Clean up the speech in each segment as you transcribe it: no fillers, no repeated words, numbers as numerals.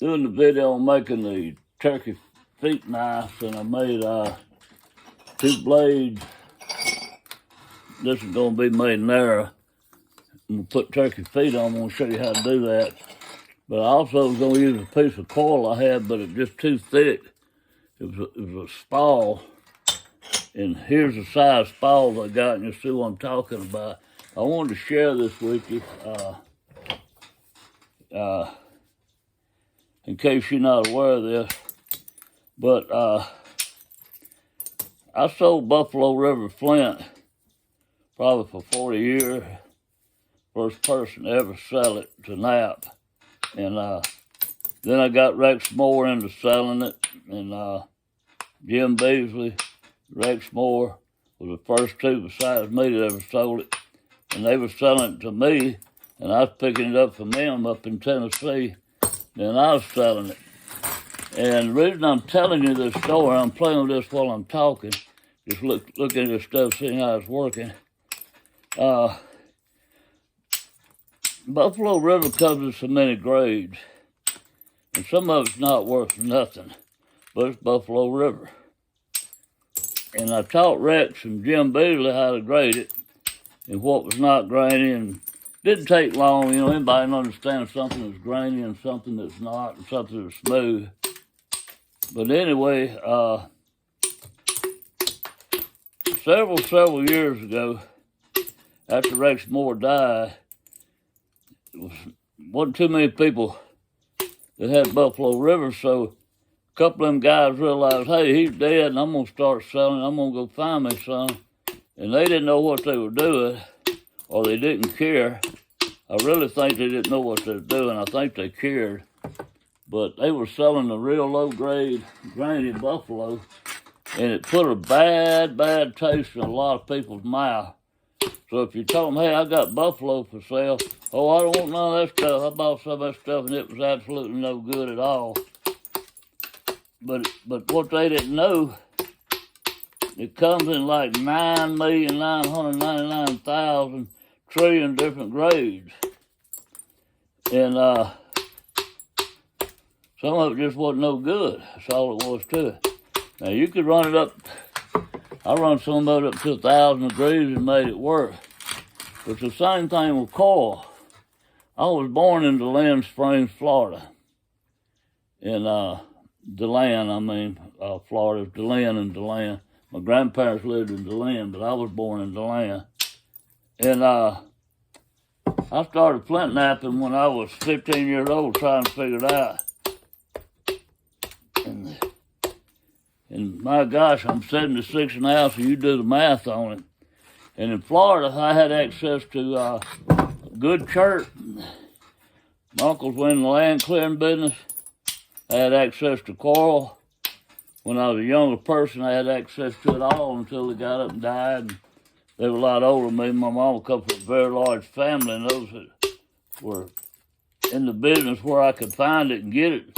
doing the video on making the turkey feet knife, and I made 2 blades. This is going to be made narrow. I'm going to put turkey feet on. I'm going to show you how to do that. But I also was going to use a piece of coil I had, but it's just too thick. It was a spall. And here's the size spalls I got, and you'll see what I'm talking about. I wanted to share this with you in case you're not aware of this. But I sold Buffalo River Flint probably for 40 years. First person to ever sell it to Knapp. And then I got Rex Moore into selling it. And Jim Beasley, Rex Moore was the first 2 besides me that ever sold it. And they were selling it to me, and I was picking it up from them up in Tennessee. Then I was selling it. And the reason I'm telling you this story, I'm playing with this while I'm talking, just looking at this stuff, seeing how it's working. Buffalo River comes in so many grades, and some of it's not worth nothing, but it's Buffalo River. And I taught Rex and Jim Beasley how to grade it and what was not grainy, and didn't take long. You know, anybody can understand something that's grainy and something that's not, and something that's smooth. But anyway, several years ago, after Rex Moore died, wasn't too many people that had Buffalo River, so a couple of them guys realized, hey, he's dead, and I'm going to start selling. I'm going to go find me some. And they didn't know what they were doing, or they didn't care. I really think they didn't know what they were doing. I think they cared. But they were selling a real low-grade, grainy Buffalo, and it put a bad taste in a lot of people's mouth. So if you told them, hey, I got Buffalo for sale, oh, I don't want none of that stuff. I bought some of that stuff, and it was absolutely no good at all. But what they didn't know, it comes in like 9,999,000 trillion different grades. And some of it just wasn't no good. That's all it was to it. Now, you could run it up. I run some of it up to 1,000 degrees and made it work. But the same thing with coil. I was born in DeLand Springs, Florida. In DeLand, Florida. DeLand and DeLand. My grandparents lived in DeLand, but I was born in DeLand. And I started flint knapping when I was 15 years old, trying to figure it out. And my gosh, I'm 76 now, so you do the math on it. And in Florida, I had access to a good church. My uncles went in the land clearing business. I had access to coil. When I was a younger person, I had access to it all until they got up and died. And they were a lot older than me. My mom come from a very large family, and those that were in the business where I could find it and get it.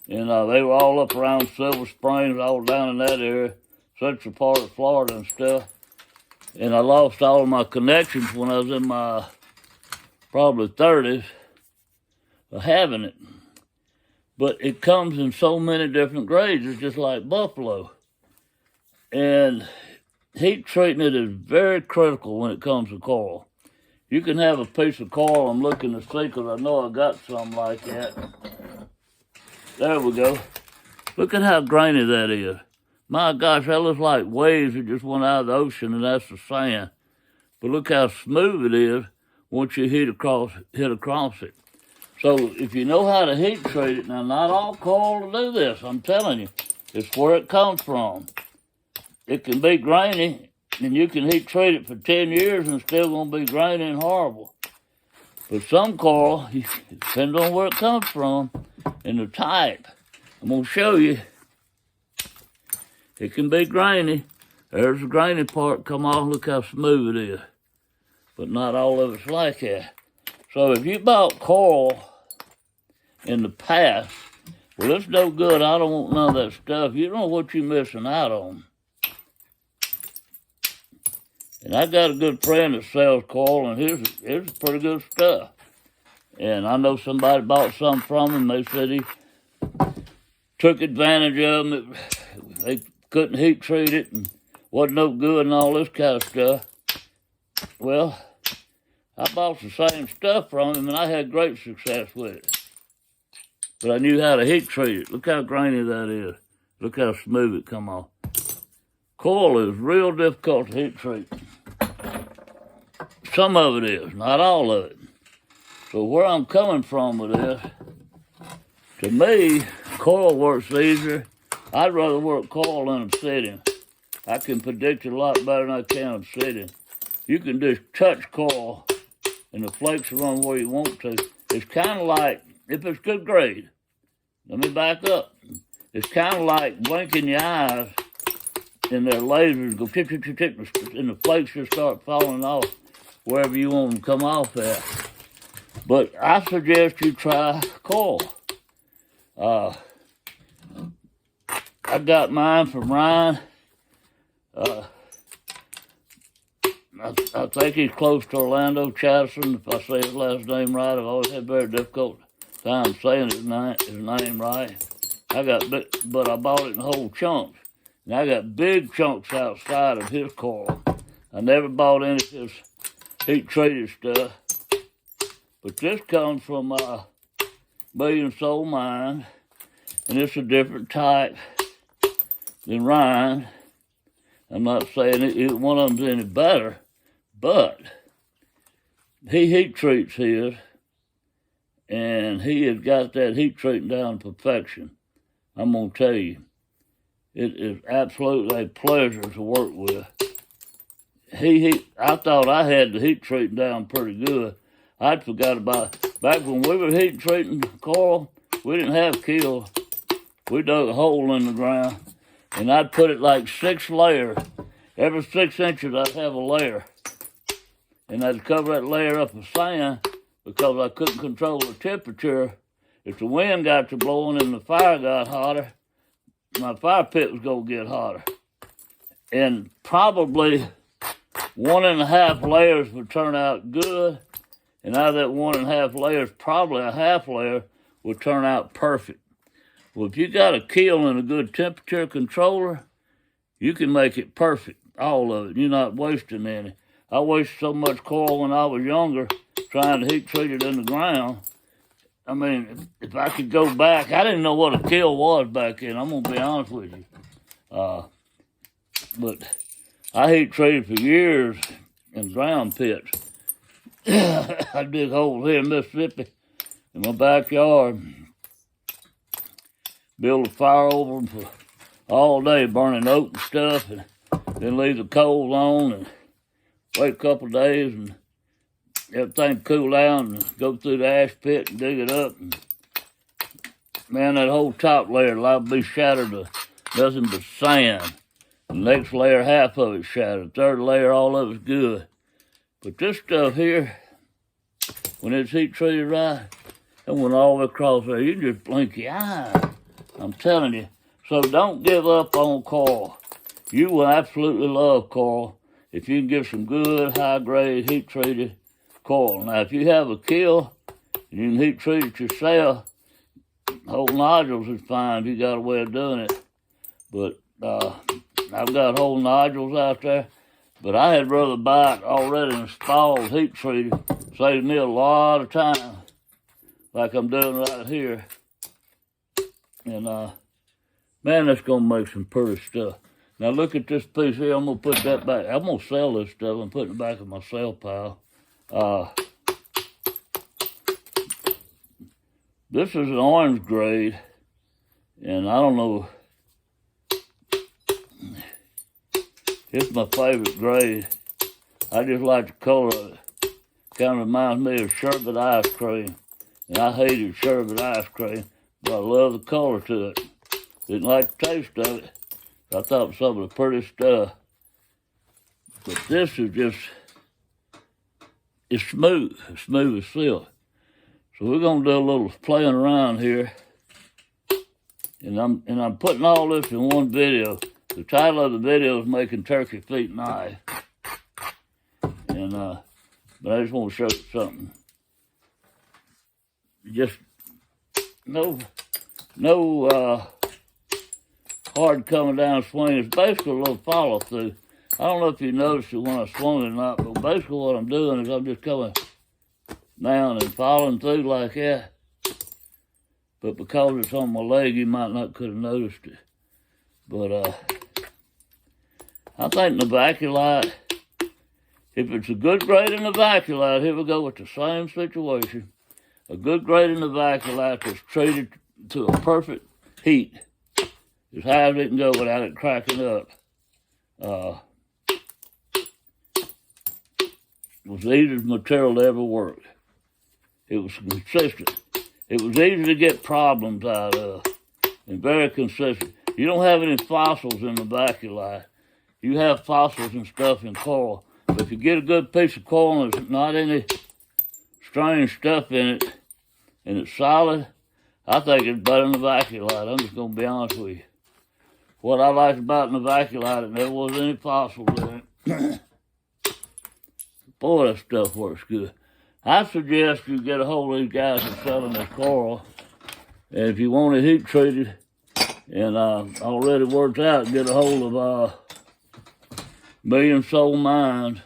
And they were all up around Silver Springs, all down in that area, central part of Florida and stuff. And I lost all of my connections when I was in my probably 30s of having it. But it comes in so many different grades. It's just like Buffalo. And heat treating it is very critical when it comes to coil. You can have a piece of coil, I'm looking to see because I know I got something like that. There we go. Look at how grainy that is. My gosh, that looks like waves that just went out of the ocean, and that's the sand. But look how smooth it is once you hit across it. So if you know how to heat treat it, now not all coil will do this, I'm telling you. It's where it comes from. It can be grainy, and you can heat treat it for 10 years and it's still going to be grainy and horrible. But some coil, it depends on where it comes from and the type. I'm going to show you. It can be grainy. There's the grainy part come off. Look how smooth it is. But not all of it's like that. So if you bought coil in the past, well, it's no good. I don't want none of that stuff. You don't know what you're missing out on. And I got a good friend that sells coil, and his is pretty good stuff. And I know somebody bought some from him. They said took advantage of them. They couldn't heat treat it and wasn't no good and all this kind of stuff. Well, I bought the same stuff from him and I had great success with it. But I knew how to heat treat it. Look how grainy that is. Look how smooth it come off. Coil is real difficult to heat treat. Some of it is, not all of it. So where I'm coming from with this, to me, coil works easier. I'd rather work coil than obsidian. I can predict it a lot better than I can obsidian. You can just touch coil and the flakes will run where you want to. It's kind of like, if it's good grade, let me back up. It's kind of like blinking your eyes and their lasers go tick, tick, tick, tick, and the flakes just start falling off wherever you want them to come off at. But I suggest you try coil. I got mine from Ryan. I think he's close to Orlando Chatterson. If I say his last name right, I've always had very difficult time saying his name right. But I bought it in whole chunks. And I got big chunks outside of his coil. I never bought any of his heat-treated stuff. But this comes from Million Soul Mine. And it's a different type than Ryan. I'm not saying either one of them's any better, but he heat treats his, and he has got that heat treating down to perfection. I'm going to tell you, it is absolutely a pleasure to work with. I thought I had the heat treating down pretty good. I'd forgot about it. Back when we were heat treating coil, we didn't have kiln. We dug a hole in the ground, and I'd put it like 6 layers. Every 6 inches, I'd have a layer. And I'd cover that layer up with sand because I couldn't control the temperature. If the wind got to blowing and the fire got hotter, my fire pit was going to get hotter. And probably 1.5 layers would turn out good. And out of that 1.5 layers, probably a half layer would turn out perfect. Well, if you got a kiln and a good temperature controller, you can make it perfect, all of it. You're not wasting any. I wasted so much coil when I was younger trying to heat treat it in the ground. I mean, if I could go back, I didn't know what a kiln was back then. I'm going to be honest with you. But I heat treated for years in ground pits. I dig holes here in Mississippi in my backyard. Build a fire over them for all day, burning oak and stuff, and then leave the coals on and wait a couple of days and everything cool down and go through the ash pit and dig it up. And man, that whole top layer liable to be shattered to nothing but sand. The next layer, half of it shattered. Third layer, all of it's good. But this stuff here, when it's heat treated right, it went all the way across there. You can just blink your eye. I'm telling you. So don't give up on coil. You will absolutely love coil if you can get some good, high-grade, heat-treated coil. Now, if you have a kiln, and you can heat-treat it yourself, whole nodules is fine if you got a way of doing it. But I've got whole nodules out there. But I had rather buy it already installed, heat-treated. Saves me a lot of time, like I'm doing right here. And, man, that's going to make some pretty stuff. Now, look at this piece here. I'm going to put that back. I'm going to sell this stuff and put it back in my sale pile. This is an orange grade, and I don't know. It's my favorite grade. I just like the color of it. Kind of reminds me of sherbet ice cream. And I hated sherbet ice cream. But I love the color to it. Didn't like the taste of it. I thought it was some of the pretty stuff. But this is just, it's smooth as silk. So we're gonna do a little playing around here. And I'm putting all this in one video. The title of the video is Making Turkey Feet Knife. And but I just want to show you something. Just no hard coming down swing. It's basically a little follow through. I don't know if you noticed it when I swung or not, but basically what I'm doing is I'm just coming down and following through like that. But because it's on my leg, you might not could have noticed it. But I think Novaculite, if it's a good grade in Novaculite, here we go with the same situation. A good grade in Novaculite that's treated to a perfect heat, as high as it can go without it cracking up. It was the easiest material to ever work. It was consistent. It was easy to get problems out of, and very consistent. You don't have any fossils in the Novaculite. You have fossils and stuff in coral. But if you get a good piece of coral and there's not any strange stuff in it, and it's solid, I think it's better than the Novaculite. I'm just going to be honest with you. What I liked about the Novaculite, it never was any fossils in it. Boy, that stuff works good. I suggest you get a hold of these guys that are selling this coral, and if you want it heat treated and already worked out, get a hold of Million Soul Mines.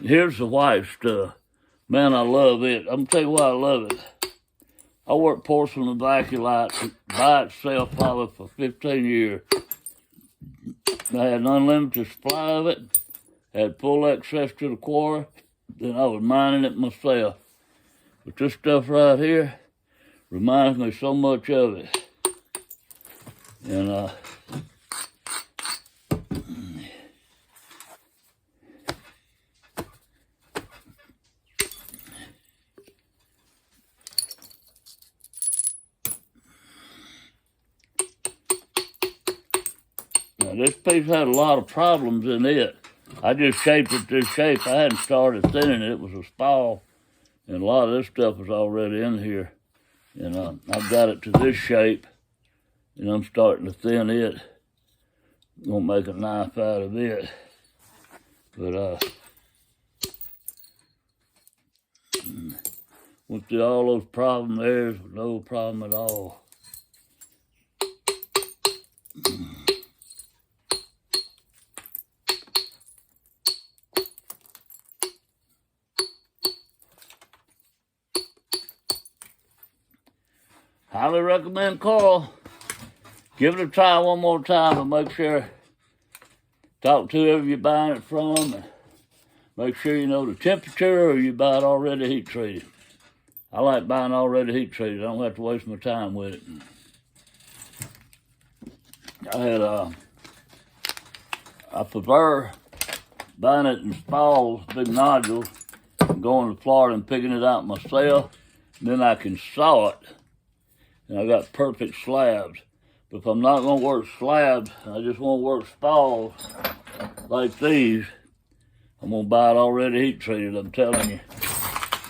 Here's the white stuff. Man, I love it. I'm going to tell you why I love it. I worked porcelain and Novaculite by itself probably for 15 years. I had an unlimited supply of it, had full access to the quarry, then I was mining it myself. But this stuff right here reminds me so much of it. And now this piece had a lot of problems in it. I just shaped it this shape. I hadn't started thinning it. It was a spall. And a lot of this stuff was already in here. And I've got it to this shape. And I'm starting to thin it. I'm going to make a knife out of it. But went through all those problem areas with no problem at all. Highly recommend coral. Give it a try one more time and make sure, talk to whoever you're buying it from, and make sure you know the temperature or you buy it already heat treated. I like buying already heat treated. I don't have to waste my time with it. I prefer buying it in spalls, big nodules, and going to Florida and picking it out myself. Then I can saw it. And I got perfect slabs. But if I'm not going to work slabs, I just want to work spalls like these, I'm going to buy it already heat treated, I'm telling you.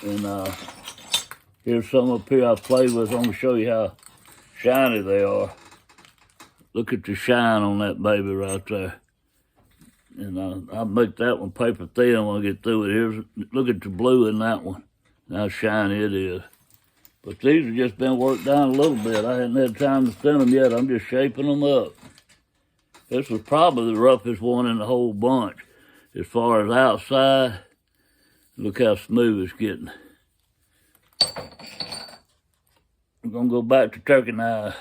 And here's some up here I played with. I'm going to show you how shiny they are. Look at the shine on that baby right there. And I'll make that one paper thin when I get through it. Look at the blue in that one, and how shiny it is. But these have just been worked down a little bit. I hadn't had time to thin them yet. I'm just shaping them up. This was probably the roughest one in the whole bunch. As far as outside, look how smooth it's getting. I'm going to go back to turkey knife.